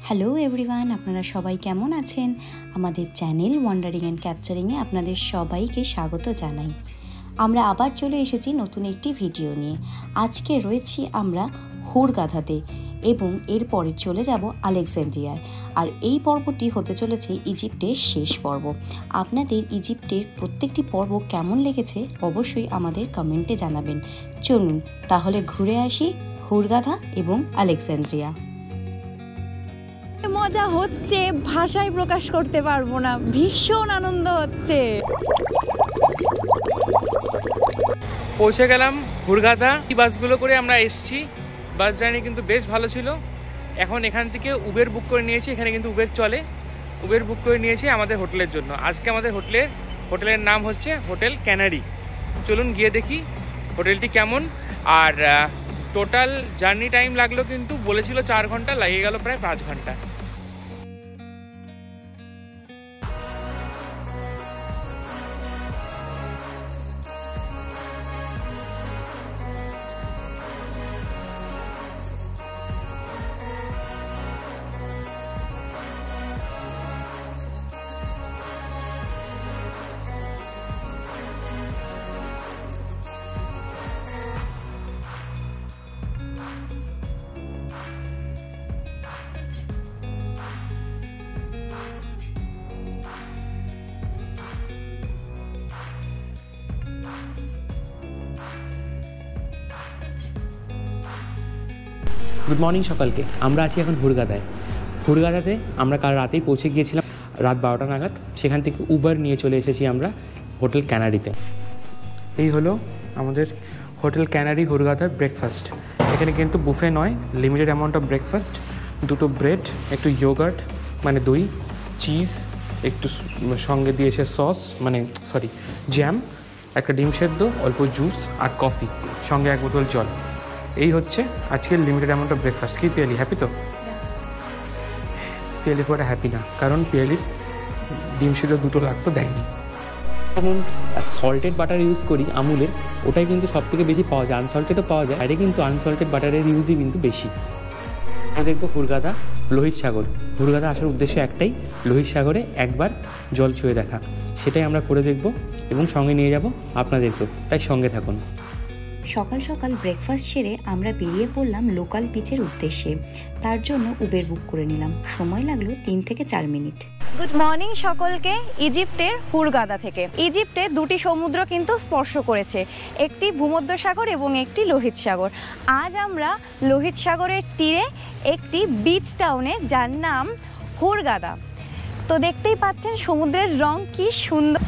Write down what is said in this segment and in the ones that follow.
Hello everyone, আপনারা সবাই কেমন আছেন? আমাদের চ্যানেল ওয়ান্ডারিং অ্যান্ড ক্যাপচারিংয়ে আপনাদের সবাইকে স্বাগত জানাই। আমরা আবার চলে এসেছি নতুন একটি ভিডিও নিয়ে। আজকে রয়েছি আমরা হুরগাধাতে এবং এরপরে চলে যাব আলেকজান্দ্রিয়ার। আর এই পর্বটি হতে চলেছে ইজিপ্টের শেষ পর্ব। আপনাদের ইজিপ্টের প্রত্যেকটি পর্ব কেমন লেগেছে অবশ্যই আমাদের কমেন্টে জানাবেন। চলুন তাহলে ঘুরে আসি হুরগাধা এবং আলেকজান্দ্রিয়া। মজা হচ্ছে, ভাষায় প্রকাশ করতে পারবো না, ভীষণ আনন্দ হচ্ছে। পৌঁছে গেলাম হুরগাধা। এই বাসগুলো করে আমরা এসেছি। বাস জার্নি কিন্তু বেশ ভালো ছিল। এখন এখান থেকে উবের বুক করে নিয়েছি, এখানে কিন্তু উবের চলে। উবের বুক করে নিয়েছি আমাদের হোটেলের জন্য। আজকে আমাদের হোটেলের নাম হচ্ছে হোটেল ক্যানারি। চলুন গিয়ে দেখি হোটেলটি কেমন। আর টোটাল জার্নি টাইম লাগলো কিন্তু বলেছিল 4 ঘন্টা, লাগিয়ে গেল প্রায় 5 ঘন্টা। গুড মর্নিং সকালকে। আমরা আছি এখন হুরগাধাতে আমরা কাল রাতেই পৌঁছে গিয়েছিলাম রাত 12টা নাগাদ। সেখান থেকে উবার নিয়ে চলে এসেছি আমরা হোটেল ক্যানারিতে। এই হলো আমাদের হোটেল ক্যানারি হুরগাধার ব্রেকফাস্ট। এখানে কিন্তু বুফে নয়, লিমিটেড অ্যামাউন্ট অফ ব্রেকফাস্ট। 2টো ব্রেড, একটু ইয়োগার্ট মানে দই, চিজ, একটু সঙ্গে দিয়েছে সস জ্যাম, একটা ডিম সেদ্ধ, অল্প জুস আর কফি, সঙ্গে 1 বোতল জল। এই হচ্ছে আজকের লিমিটেড অ্যামাউন্ট অফ ব্রেকফাস্ট। কি পিয়ালি হ্যাপি? তো পিয়ালি খুব একটা হ্যাপি না, কারণ পিয়ালির ডিম সিদ্ধ 2টো লাগতো, দেয়নি। যেমন সল্টেড বাটার ইউজ করি আমুলের, ওটাই কিন্তু সব থেকে বেশি পাওয়া যায়। আনসল্টেডও পাওয়া যায়, আরে কিন্তু আনসল্টেড বাটারের ইউজই কিন্তু বেশি। আমরা দেখবো হুরগাধা, লোহিত সাগর। হুরগাধা আসার উদ্দেশ্য একটাই, লোহিত সাগরে একবার জল ছুঁয়ে দেখা। সেটাই আমরা করে দেখব এবং সঙ্গে নিয়ে যাব আপনাদেরকেও, তাই সঙ্গে থাকুন। সকাল সকাল ব্রেকফাস্ট সেরে আমরা বেরিয়ে পড়লাম লোকাল বিচের উদ্দেশ্যে। তার জন্য উবের বুক করে নিলাম। সময় লাগলো 3 থেকে 4 মিনিট। গুড মর্নিং সকলকে। ইজিপ্টের হুরগাধা থেকে। ইজিপ্টে 2টি সমুদ্র কিন্তু স্পর্শ করেছে, একটি ভূমধ্যসাগর এবং একটি লোহিত সাগর। আজ আমরা লোহিত সাগরের তীরে একটি বিচ টাউনে, যার নাম হুরগাধা। তো দেখতেই পাচ্ছেন সমুদ্রের রং কি সুন্দর।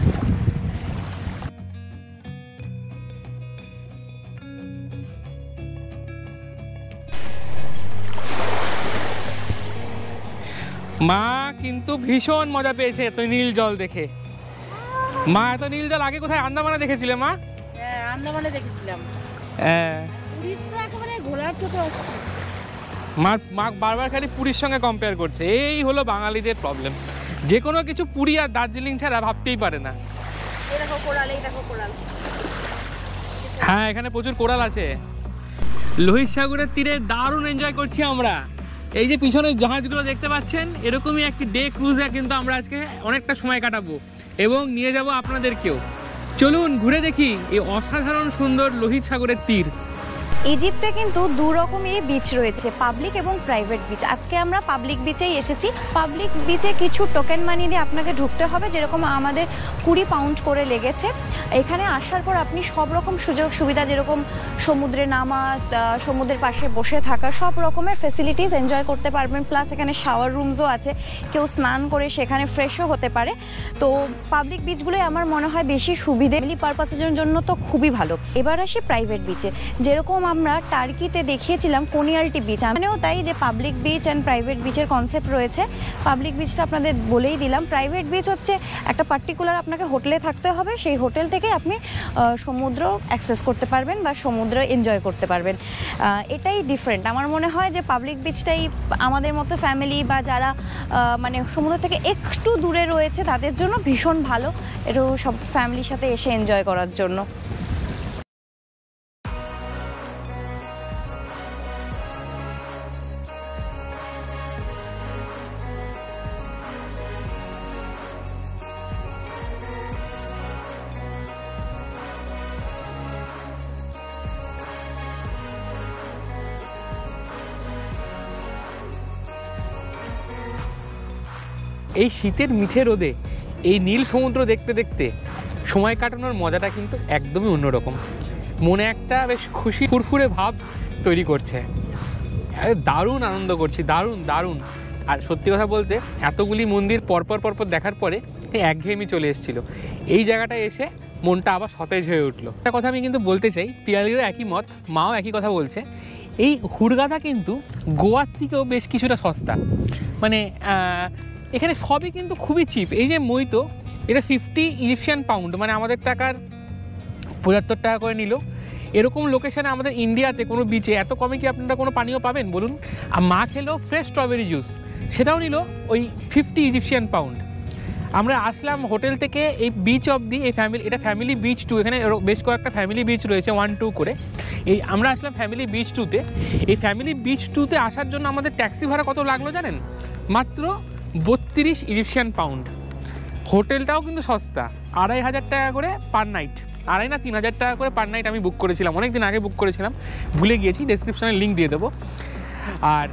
মা কিন্তু ভীষণ মজা পেয়েছে এত নীল জল দেখে। মা এত নীল জল আগে কোথায় আন্দামানে দেখেছিলে? মা আন্দামানে দেখেছিলাম। মা বারবার খালি পুরীর সঙ্গে কম্পেয়ার করছে। এই হলো বাঙালিদের প্রবলেম, যে কোনো কিছু পুরী আর দার্জিলিং ছাড়া ভাবতেই পারে না। হ্যাঁ, এখানে প্রচুর কোরাল আছে। লোহিত সাগরের তীরে দারুণ এনজয় করছি আমরা। এই যে পিছনে জাহাজগুলো দেখতে পাচ্ছেন, এরকমই একটি ডে ক্রুজে কিন্তু আমরা আজকে অনেকটা সময় কাটাবো এবং নিয়ে যাব আপনাদেরকেও। চলুন ঘুরে দেখি এই অসাধারণ সুন্দর লোহিত সাগরের তীর। ইজিপ্টে কিন্তু 2 রকমেরই বিচ রয়েছে, পাবলিক এবং প্রাইভেট বিচ। আজকে আমরা পাবলিক বিচেই এসেছি। পাবলিক বিচে কিছু টোকেন মানি দিয়ে আপনাকে ঢুকতে হবে, যেরকম আমাদের 20 পাউন্ড করে লেগেছে। এখানে আসার পর আপনি সব রকম সুযোগ সুবিধা, যেরকম সমুদ্রে নামা, সমুদ্রের পাশে বসে থাকা, সব রকমের ফেসিলিটিস এনজয় করতে পারবেন। প্লাস এখানে শাওয়ার রুমসও আছে, কেউ স্নান করে সেখানে ফ্রেশও হতে পারে। তো পাবলিক বিচগুলোই আমার মনে হয় বেশি সুবিধে, ফ্যামিলি পারপাসের জন্য তো খুবই ভালো। এবার আসি প্রাইভেট বিচে। যেরকম আমরা টার্কিতে দেখিয়েছিলাম কোনিয়ালটি বিচ, আমিও তাই যে পাবলিক বিচ অ্যান্ড প্রাইভেট বিচের কনসেপ্ট রয়েছে। পাবলিক বিচটা আপনাদের বলেই দিলাম। প্রাইভেট বিচ হচ্ছে একটা পার্টিকুলার আপনাকে হোটেলে থাকতে হবে, সেই হোটেল থেকে আপনি সমুদ্র অ্যাক্সেস করতে পারবেন বা সমুদ্র এনজয় করতে পারবেন। এটাই ডিফারেন্ট। আমার মনে হয় যে পাবলিক বিচটাই আমাদের মতো ফ্যামিলি বা যারা মানে সমুদ্র থেকে একটু দূরে রয়েছে তাদের জন্য ভীষণ ভালো, একটু সব ফ্যামিলির সাথে এসে এনজয় করার জন্য। এই শীতের মিঠে রোদে এই নীল সমুদ্র দেখতে দেখতে সময় কাটানোর মজাটা কিন্তু একদমই অন্যরকম। মনে একটা বেশ খুশি ফুরফুরে ভাব তৈরি করছে। দারুণ আনন্দ করছি, দারুণ দারুণ। আর সত্যি কথা বলতে এতগুলি মন্দির পরপর দেখার পরে একঘেয়েমি চলে এসেছিলো। এই জায়গাটায় এসে মনটা আবার সতেজ হয়ে উঠলো। একটা কথা আমি কিন্তু বলতে চাই, পিয়ালিরও একই মত, মাও একই কথা বলছে, এই হুড়গাদা কিন্তু গোয়ার থেকেও বেশ কিছুটা সস্তা। মানে এখানে সবই কিন্তু খুবই চিপ। এই যে মইতো, এটা 50 ইজিপশিয়ান পাউন্ড, মানে আমাদের টাকার 75 টাকা করে নিল। এরকম লোকেশানে আমাদের ইন্ডিয়াতে কোনো বিচে এত কমে কি আপনারা কোনো পানীয় পাবেন বলুন? আর মা খেলো ফ্রেশ স্ট্রবেরি জুস, সেটাও নিল ওই 50 ইজিপশিয়ান পাউন্ড। আমরা আসলাম হোটেল থেকে এই বিচ অবধি, এটা ফ্যামিলি বিচ 2, এখানে বেশ কয়েকটা ফ্যামিলি বিচ রয়েছে 1, 2 করে। আমরা আসলাম ফ্যামিলি বিচ 2-তে। এই ফ্যামিলি বিচ 2-তে আসার জন্য আমাদের ট্যাক্সি ভাড়া কত লাগলো জানেন? মাত্র 32 ইজিপশিয়ান পাউন্ড। হোটেলটাও কিন্তু সস্তা, 2500 টাকা করে পার নাইট, 2,500 না 3,000 টাকা করে পার নাইট আমি বুক করেছিলাম, অনেকদিন আগে বুক করেছিলাম, ভুলে গিয়েছি, ডেসক্রিপশনে লিঙ্ক দিয়ে দেবো। আর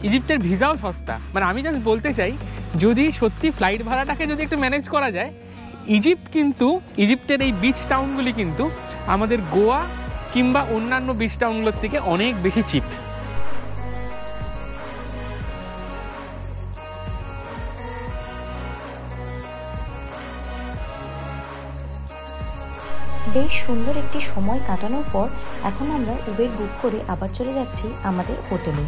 ইজিপ্টের ভিসাও সস্তা। মানে আমি জাস্ট বলতে চাই, যদি সত্যি ফ্লাইট ভাড়াটাকে যদি একটু ম্যানেজ করা যায়, ইজিপ্টের এই বিচ টাউনগুলি কিন্তু আমাদের গোয়া কিংবা অন্যান্য বিচ টাউনগুলোর থেকে অনেক বেশি চিপ। বেশ সুন্দর একটি সময় কাটানোর পর এখন আমরা উবের বুক করে আবার চলে যাচ্ছি আমাদের হোটেলে।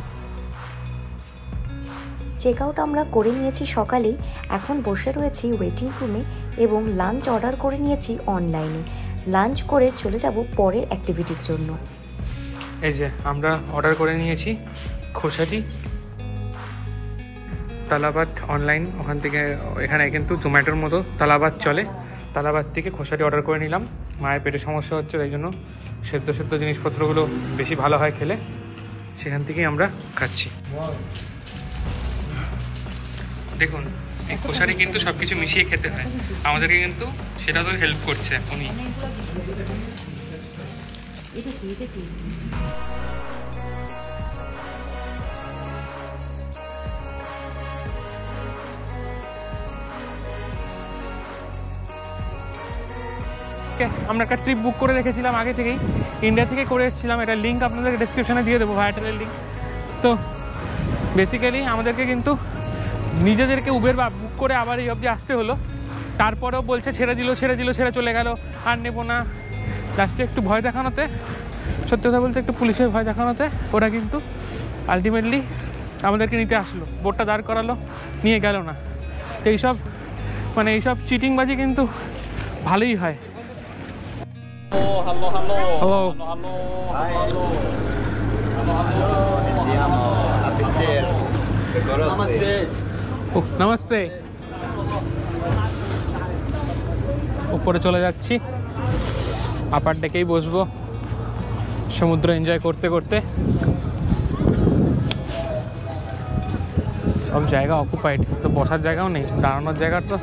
চেক আউট আমরা করে নিয়েছি সকালেই, এখন বসে রয়েছি ওয়েটিং রুমে এবং লাঞ্চ অর্ডার করে নিয়েছি অনলাইনে। লাঞ্চ করে চলে যাব পরের অ্যাক্টিভিটির জন্য। এই যে আমরা অর্ডার করে নিয়েছি খোসাটি তালাবাদ অনলাইন, ওখান থেকে এখানে কিন্তু জোম্যাটোর মতো তালাবাদ চলে, তালাবাদ থেকে খোসাটি অর্ডার করে নিলাম। মায়ের পেটের সমস্যা হচ্ছে, তাই জন্য সেদ্ধ জিনিসপত্রগুলো বেশি ভালো হয় খেলে, সেখান থেকেই আমরা খাচ্ছি। দেখুন এই খোসাটি কিন্তু সব কিছু মিশিয়ে খেতে হয়, আমাদেরকে কিন্তু সেটা তো হেল্প করছে উনি। আমরা একটা ট্রিপ বুক করে রেখেছিলাম আগে থেকেই, ইন্ডিয়া থেকে করে এসেছিলাম, এটা লিঙ্ক আপনাদের ডেসক্রিপশনে দিয়ে দেবো, ভায়াটেলের লিঙ্ক। তো বেসিক্যালি আমাদেরকে কিন্তু নিজেদেরকে উবের বুক করে আবার এই অবধি আসতে হলো। তারপরেও বলছে ছেড়ে চলে গেল, আর নেবো না। লাস্টে একটু ভয় দেখানোতে, সত্যি কথা বলতে একটু পুলিশের ভয় দেখানোতে ওরা কিন্তু আলটিমেটলি আমাদেরকে নিতে আসলো, বোটটা দাঁড় করালো, নিয়ে গেল না। তো এইসব চিটিংবাজি কিন্তু ভালোই হয়। নমস্তে। উপরে চলে যাচ্ছি, আপার ডেকেই বসবো, সমুদ্র এনজয় করতে করতে। সব জায়গা অকুপাইড, তো বসার জায়গাও নেই, দাঁড়ানোর জায়গা তো।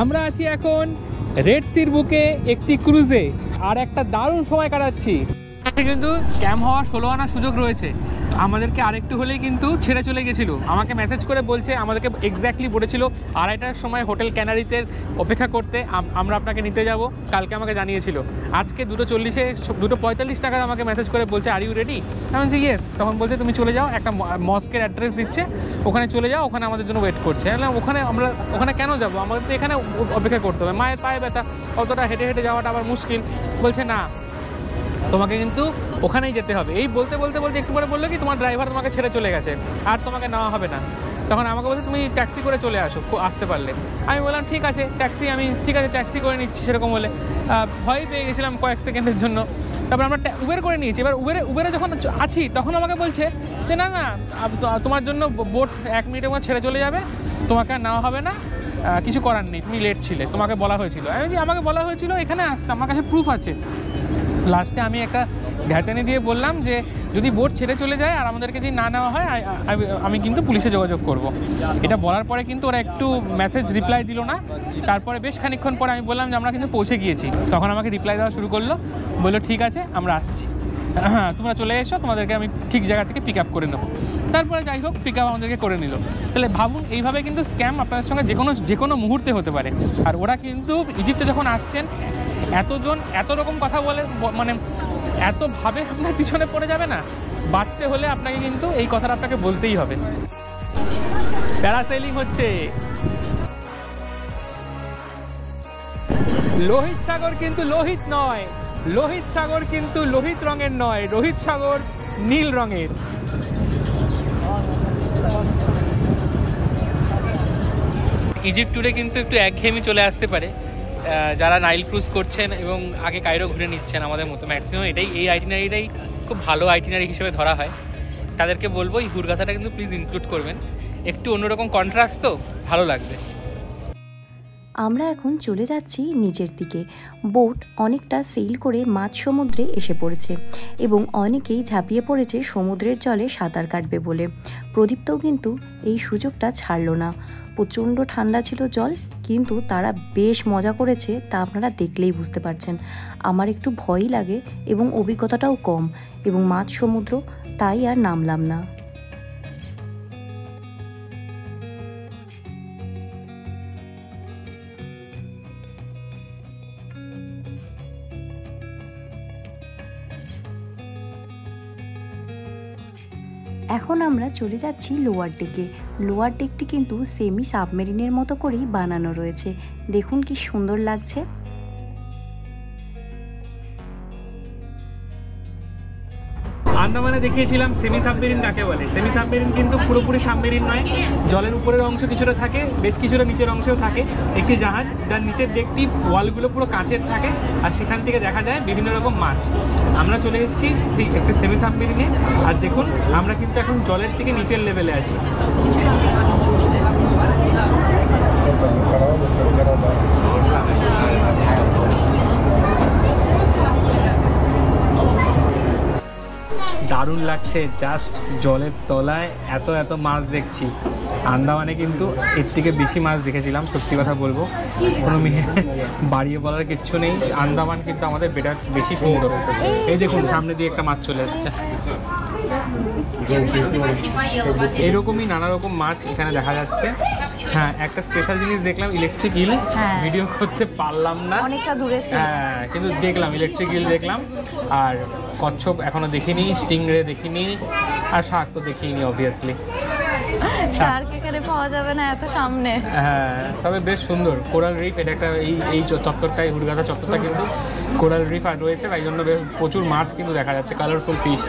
আমরা আছি এখন রেড সির বুকে একটি ক্রুজে, আর একটা দারুণ সময় কাটাচ্ছি। কিন্তু স্ক্যাম হওয়ার 16 আনা সুযোগ রয়েছে। আমাদেরকে আরেকটু হলেই কিন্তু ছেড়ে চলে গেছিলো, আমাকে মেসেজ করে বলছে, আমাদেরকে এক্স্যাক্টলি বলেছিল 2:30টার সময় হোটেল ক্যানারিতে অপেক্ষা করতে, আমরা আপনাকে নিতে যাব। কালকে আমাকে জানিয়েছিল, আজকে 2:40-এ 2:45 টাকায় আমাকে মেসেজ করে বলছে আর ইউ রেডি? আমি বলছি ইয়েস। তখন বলছে তুমি চলে যাও, একটা মস্কের অ্যাড্রেস দিচ্ছে, ওখানে চলে যাও, ওখানে আমাদের জন্য ওয়েট করছে। ওখানে কেন যাবো, আমাদের তো এখানে অপেক্ষা করতে হবে, মায়ের পায়ে ব্যথা, অতটা হেঁটে যাওয়াটা আবার মুশকিল। বলছে না, তোমাকে কিন্তু ওখানেই যেতে হবে। এই বলতে একটু পরে বললো কি তোমার ড্রাইভার তোমাকে ছেড়ে চলে গেছে, আর তোমাকে নেওয়া হবে না। তখন আমাকে বলছে তুমি ট্যাক্সি করে চলে আসতে পারলে। আমি বললাম ঠিক আছে ট্যাক্সি করে নিচ্ছি। সেরকম বলে ভয় পেয়ে গেছিলাম কয়েক সেকেন্ডের জন্য। তারপর আমরা উবের করে নিয়েছি। এবার উবেরে যখন আছি তখন আমাকে বলছে যে না তোমার জন্য বোট 1 মিনিটের মধ্যে ছেড়ে চলে যাবে, তোমাকে আর নেওয়া হবে না, কিছু করার নেই, তুমি লেট ছিলে, তোমাকে বলা হয়েছিল। আমাকে বলা হয়েছিল এখানে আসতে, আমার কাছে প্রুফ আছে। লাস্টে আমি একটা ঘাটানি দিয়ে বললাম যে যদি বোট ছেড়ে চলে যায় আর আমাদেরকে যদি না নেওয়া হয় আমি কিন্তু পুলিশে যোগাযোগ করব। এটা বলার পরে কিন্তু ওরা একটু মেসেজ রিপ্লাই দিল না। তারপরে বেশ খানিকক্ষণ পরে আমি বললাম যে আমরা কিন্তু পৌঁছে গিয়েছি, তখন আমাকে রিপ্লাই দেওয়া শুরু করলো, বললো ঠিক আছে আমরা আসছি, হ্যাঁ তোমরা চলে এসো, তোমাদেরকে আমি ঠিক জায়গা থেকে পিক আপ করে নেবো। তারপরে যাই হোক পিক আপ আমাদেরকে করে নিল। তাহলে ভাবুন এইভাবে কিন্তু স্ক্যাম আপনাদের সঙ্গে যে কোনো মুহূর্তে হতে পারে। আর ওরা কিন্তু ইজিপ্টে যখন আসছেন এতজন এত রকম কথা বলে, মানে এতভাবে আপনার পিছনে পড়ে যাবে না, বাঁচতে হলে আপনাকে কিন্তু এই কথাটা আপনাকে বলতেই হবে। প্যারাসেলিং হচ্ছে। লোহিত সাগর কিন্তু লোহিত নয়, লোহিত সাগর কিন্তু লোহিত রঙের নয়, লোহিত সাগর নীল রঙের। ইজিপ্ট ট্যুরে কিন্তু একটু একঘেয়েমি চলে আসতে পারে যারা নাইল ক্রুজ করছেন এবং আগে কায়রো ঘুরে নিচ্ছেন আমাদের মতো। ম্যাক্সিমাম এই আইটিনারিটাই খুব ভালো আইটিনারি হিসেবে ধরা হয়। তাদেরকে বলবো এই হুরগাথাটা কিন্তু প্লিজ ইনক্লুড করবেন, একটু অন্যরকম কন্ট্রাস্ট, তো ভালো লাগবে। আমরা এখন চলে যাচ্ছি নিচের দিকে। বোট অনেকটা সেল করে মাঝ সমুদ্রে এসে পড়েছে এবং অনেকেই ঝাঁপিয়ে পড়েছে সমুদ্রের জলে সাঁতার কাটবে বলে। প্রদীপ্তও কিন্তু এই সুযোগটা ছাড়লো না। প্রচণ্ড ঠান্ডা ছিল জল, কিন্তু তারা বেশ মজা করেছে, তা আপনারা দেখলেই বুঝতে পারছেন। আমার একটু ভয়ই লাগে এবং অভিজ্ঞতাটাও কম এবং মাঝ সমুদ্র, তাই আর নামলাম না। এখন আমরা চলে যাচ্ছি লোয়ার ডেকে। লোয়ার ডেকটি কিন্তু সেমি সাবমেরিনের মতো করেই বানানো রয়েছে। দেখুন কি সুন্দর লাগছে। আন্দামানে দেখিয়েছিলাম সেমি সাবমেরিন কাকে বলে। সেমি সাবমেরিন কিন্তু পুরোপুরি সাবমেরিন নয়, জলের উপরের অংশ কিছুটা থাকে, বেশ কিছুটা নিচের অংশেও থাকে। একটি জাহাজ যার নিচের ডেকটি ওয়ালগুলো পুরো কাঁচের থাকে আর সেখান থেকে দেখা যায় বিভিন্ন রকম মাছ। আমরা চলে এসেছি সেই একটি সেমি সাবমেরিনে। আর দেখুন আমরা কিন্তু এখন জলের থেকে নিচের লেভেলে আছি। দারুণ লাগছে, জাস্ট জলের তলায় এত এত মাছ দেখছি। আন্দামানে কিন্তু এর থেকে বেশি মাছ দেখেছিলাম, সত্যি কথা বলবো, কোনো বাড়িয়ে বলার কিচ্ছু নেই। আন্দামান কিন্তু আমাদের বেশি সুন্দর। এই দেখুন সামনে দিয়ে একটা মাছ চলে এসছে। এরকমই নানা রকম মাছ এখানে দেখা যাচ্ছে। হ্যাঁ, একটা স্পেশাল জিনিস দেখলাম, ইলেকট্রিক ইল। ভিডিও করতে পারলাম না, অনেকটা দূরে, হ্যাঁ, কিন্তু দেখলাম ইলেকট্রিক ইল দেখলাম। আর কচ্ছপ এখনো দেখিনি, স্টিংরে দেখিনি, আর শার্ক তো দেখিনি অবভিয়াসলি। শার্ক এখানে পাওয়া যাবে না এত সামনে। হ্যাঁ, তবে বেশ সুন্দর কোরাল রিফ। এটা একটা এই চত্বরটাই, হুরগাথা চত্বরটা কিন্তু কোরাল রিফ আর রয়েছে, তাই জন্য বেশ প্রচুর মাছ কিন্তু দেখা যাচ্ছে, কালারফুল ফিশ।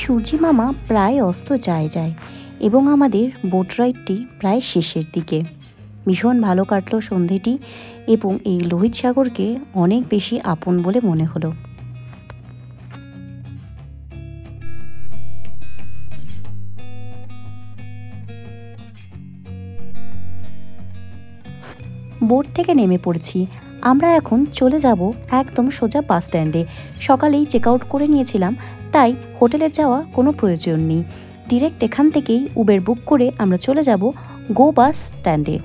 সূর্যি মামা প্রায় অস্ত যায় এবং আমাদের বোট রাইডটি প্রায় শেষের দিকে। ভীষণ ভালো কাটলো সন্ধেটি এবং এই লোহিত সাগরকে অনেক বেশি আপন বলে মনে হলো। বোট থেকে নেমে পড়েছি। আমরা এখন চলে যাব একদম সোজা বাস স্ট্যান্ডে। সকালেই চেক আউট করে নিয়েছিলাম, তাই হোটেলে যাওয়া কোনো প্রয়োজন নেই। ডিরেক্ট এখান থেকেই উবের বুক করে আমরা চলে যাব গো বাস স্ট্যান্ডে।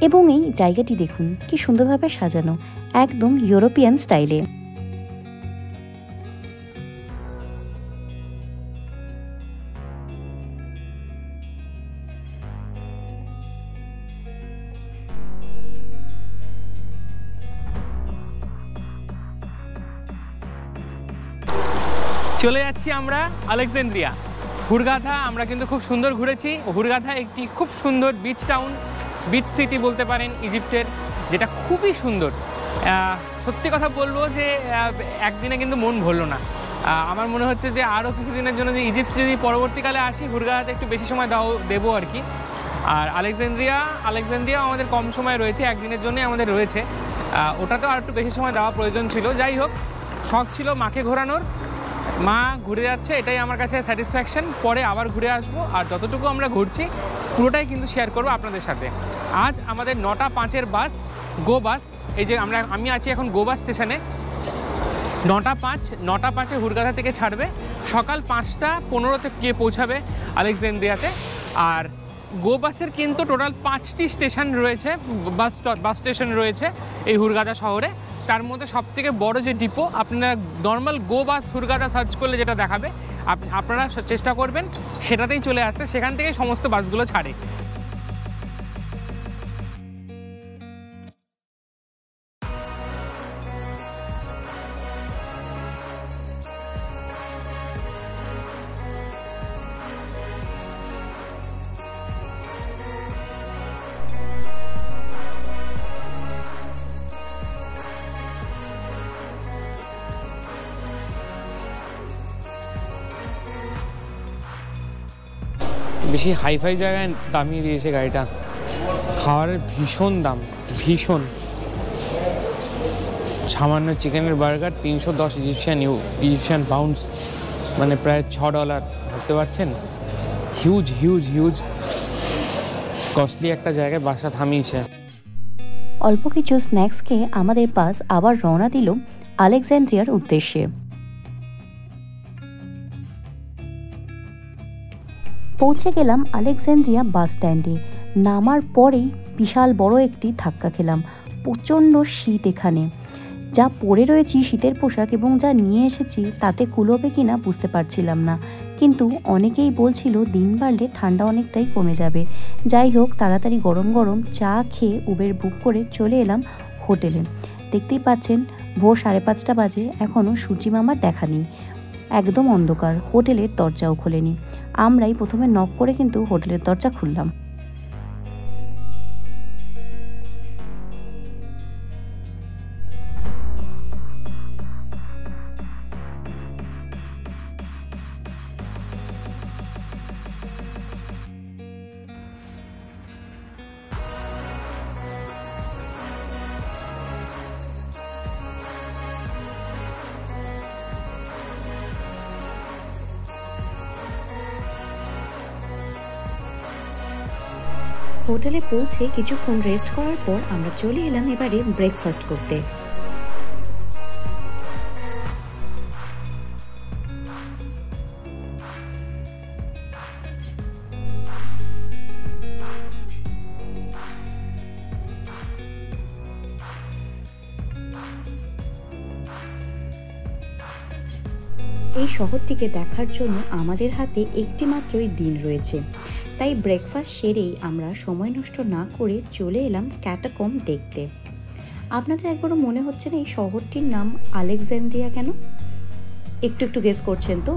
এবং এই জায়গাটি দেখুন কি সুন্দরভাবে সাজানো, একদম ইউরোপিয়ান স্টাইলে। চলে যাচ্ছি আমরা আলেকজান্দ্রিয়া। হুরগাধা আমরা কিন্তু খুব সুন্দর ঘুরেছি। হুরগাধা একটি খুব সুন্দর বিচ টাউন, বিচ সিটি বলতে পারেন ইজিপ্টের, যেটা খুবই সুন্দর। সত্যি কথা বলবো যে একদিনে কিন্তু মন ভরলো না। আমার মনে হচ্ছে যে আরও কিছুদিনের জন্য যে ইজিপ্ট যদি পরবর্তীকালে আসি, হুরগাধাতে একটু বেশি সময় দেবো আর কি। আর আলেকজান্দ্রিয়া আমাদের কম সময় রয়েছে, একদিনের জন্যই আমাদের রয়েছে, ওটাতেও আর একটু বেশি সময় দেওয়া প্রয়োজন ছিল। যাই হোক, শখ ছিল মাকে ঘোরানোর, মা ঘুরে যাচ্ছে, এটাই আমার কাছে স্যাটিসফ্যাকশন। পরে আবার ঘুরে আসবো, আর যতটুকু আমরা ঘুরছি পুরোটাই কিন্তু শেয়ার করবো আপনাদের সাথে। আজ আমাদের 9টা 5-এর বাস, গো বাস, এই যে আমি আছি এখন গো বাস স্টেশনে। 9টা 5-এ হুরগাধা থেকে ছাড়বে, সকাল 5টা 15-তে গিয়ে পৌঁছাবে আলেকজান্দ্রিয়াতে। আর গো বাসের কিন্তু টোটাল 5টি স্টেশন রয়েছে, বাস স্টেশন রয়েছে এই হুরগাধা শহরে। তার মধ্যে সবথেকে বড় যে ডিপো, আপনারা নর্মাল গো বাস হুরগাধা সার্চ করলে যেটা দেখাবে, আপনারা চেষ্টা করবেন সেটাতেই চলে আসতে, সেখান থেকেই সমস্ত বাসগুলো ছাড়ে। বেশি হাইফাই জায়গায় দামিয়ে দিয়েছে গাড়িটা, খাবারের ভীষণ দাম, ভীষণ। সামান্য চিকেনের বার্গার 310 ইজিপশিয়ান পাউন্ডস, মানে প্রায় $6, ভাবতে পারছেন? হিউজ কস্টলি একটা জায়গায় বাসা থামিয়েছে। অল্প কিছু স্ন্যাক্স খেয়ে আমাদের বাস আবার রওনা দিল আলেকজান্দ্রিয়ার উদ্দেশ্যে। পৌঁছে গেলাম আলেকজান্দ্রিয়া বাস স্ট্যান্ডে। নামার পরেই বিশাল বড় একটি ধাক্কা খেলাম। প্রচণ্ড শীত এখানে, যা পরে রয়েছি শীতের পোশাক এবং যা নিয়ে এসেছি তাতে কুলোবে কিনা বুঝতে পারছিলাম না, কিন্তু অনেকেই বলছিল দিন বাড়লে ঠান্ডা অনেকটাই কমে যাবে। যাই হোক, তাড়াতাড়ি গরম গরম চা খেয়ে উবের বুক করে চলে এলাম হোটেলে। দেখতেই পাচ্ছেন ভোর 5:30 বাজে, এখনও সূর্যি মামার দেখা নেই, একদম অন্ধকার, হোটেলের দরজাও খোলেনি। আমরাই প্রথমে নক করে কিন্তু হোটেলের দরজা খুললাম। হোটেলে পৌঁছে কিছুক্ষণ রেস্ট করার পর আমরা চলে এলাম এবারে ব্রেকফাস্ট করতে। এই শহরটিকে দেখার জন্য আমাদের হাতে একটি মাত্রই দিন রয়েছে, তাই ব্রেকফাস্ট সেরেই আমরা সময় নষ্ট না করে চলে এলাম ক্যাটাকম্ব দেখতে। আপনাদের একবারও মনে হচ্ছে না এই শহরটির নাম আলেকজান্দ্রিয়া কেন? একটু গেস করছেন তো?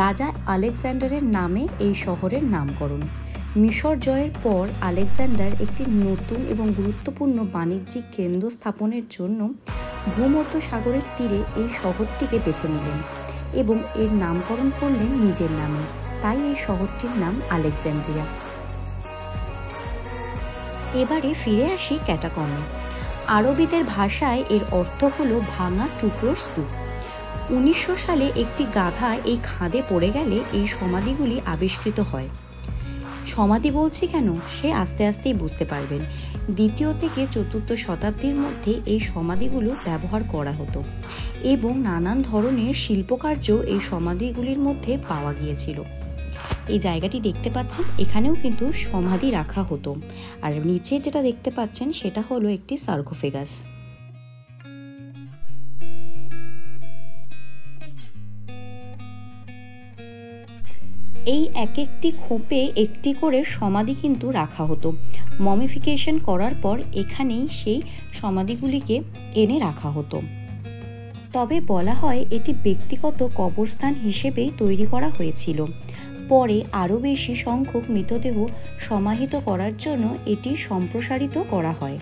রাজা আলেকজান্ডারের নামে এই শহরের নামকরণ। মিশর জয়ের পর আলেকজান্ডার একটি নতুন এবং গুরুত্বপূর্ণ বাণিজ্যিক কেন্দ্র স্থাপনের জন্য ভূমধ্য সাগরের তীরে এই শহরটিকে বেছে নিলেন এবং এর নামকরণ করলেন নিজের নামে, তাই এই শহরটির নাম আলেকজান্দ্রিয়া। এবারে ফিরে আসি ক্যাটাকম্বে। আরবিদের ভাষায় এর অর্থ হলো ভাঙা টুকরোর স্তূপ। 1900 সালে একটি গাধা এই খাদে পড়ে গেলে এই সমাধিগুলি আবিষ্কৃত হয়। সমাধি বলছি কেন, সে আস্তে আস্তেই বুঝতে পারবেন। 2য় থেকে 4র্থ শতাব্দীর মধ্যে এই সমাধিগুলো ব্যবহার করা হতো এবং নানান ধরনের শিল্পকার্য এই সমাধিগুলির মধ্যে পাওয়া গিয়েছিল। এই জায়গাটি দেখতে পাচ্ছেন, এখানেও কিন্তু সমাধি রাখা হতো। আর নিচে যেটা দেখতে পাচ্ছেন সেটা হলো একটি সার্কোফেগাস। এই এক একটি খোপে একটি করে সমাধি কিন্তু রাখা হতো। মমিফিকেশন করার পর এখানেই সেই সমাধিগুলিকে এনে রাখা হতো। তবে বলা হয় এটি ব্যক্তিগত কবরস্থান হিসেবেই তৈরি করা হয়েছিল। পরে আরও বেশি সংখ্যক মৃতদেহ সমাহিত করার জন্য এটি সম্প্রসারিত করা হয়।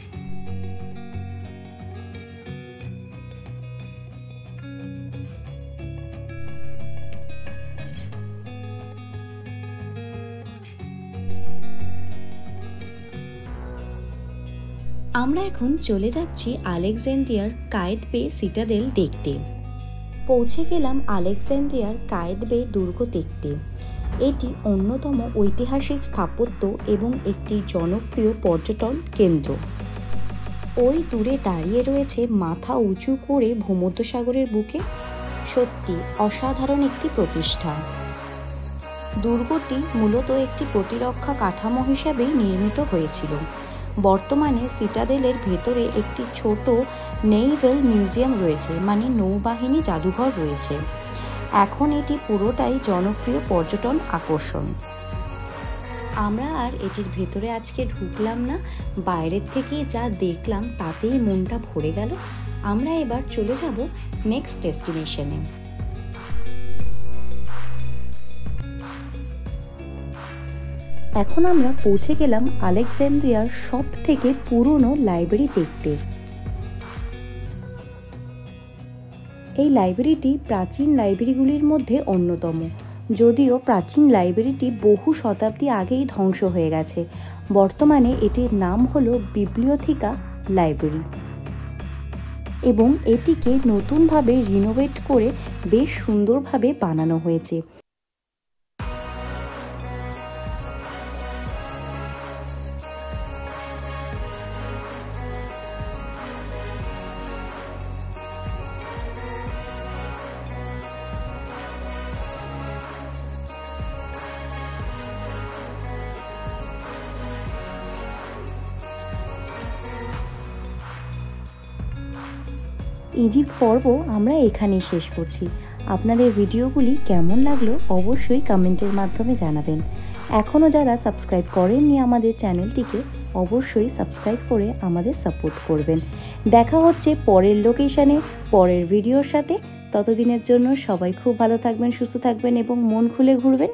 আমরা এখন চলে যাচ্ছি আলেকজান্দ্রিয়ার কায়েতবে সিটাডেল দেখতে। পৌঁছে গেলাম আলেকজান্দ্রিয়ার কায়েতবে দুর্গ দেখতে। এটি অন্যতম ঐতিহাসিক স্থাপত্য এবং একটি জনপ্রিয় পর্যটন কেন্দ্র। ওই দূরে দাঁড়িয়ে রয়েছে মাথা উঁচু করে ভূমধ্যসাগরের বুকে, সত্যি অসাধারণ একটি প্রতিষ্ঠান। দুর্গটি মূলত একটি প্রতিরক্ষা কাঠামো হিসেবেই নির্মিত হয়েছিল। বর্তমানে সিটাডেলের ভেতরে একটি ছোট নেইভেল মিউজিয়াম রয়েছে, মানে নৌবাহিনী জাদুঘর রয়েছে। এখন এটি পুরোটাই জনপ্রিয় পর্যটন আকর্ষণ। আমরা আর এটির ভেতরে আজকে ঢুকলাম না, বাইরের থেকে যা দেখলাম তাতেই মনটা ভরে গেল। আমরা এবার চলে যাব নেক্সট ডেস্টিনেশনে। এখন আমরা পৌঁছে গেলাম আলেকজান্দ্রিয়ার সব থেকে পুরনো লাইব্রেরি দেখতে। এই লাইব্রেরিটি প্রাচীন লাইব্রেরিগুলির মধ্যে অন্যতম, যদিও প্রাচীন লাইব্রেরিটি বহু শতাব্দী আগেই ধ্বংস হয়ে গেছে। বর্তমানে এটির নাম হলো বিবলিওথিকা লাইব্রেরি এবং এটিকে নতুনভাবে রিনোভেট করে বেশ সুন্দরভাবে বানানো হয়েছে। ইজিপ্ট পর্ব আমরা এখানেই শেষ করছি। আপনাদের ভিডিওগুলি কেমন লাগলো অবশ্যই কমেন্টের মাধ্যমে জানাবেন। এখনও যারা সাবস্ক্রাইব করেননি আমাদের চ্যানেলটিকে অবশ্যই সাবস্ক্রাইব করে আমাদের সাপোর্ট করবেন। দেখা হচ্ছে পরের লোকেশনে পরের ভিডিওর সাথে। ততদিনের জন্য সবাই খুব ভালো থাকবেন, সুস্থ থাকবেন এবং মন খুলে ঘুরবেন।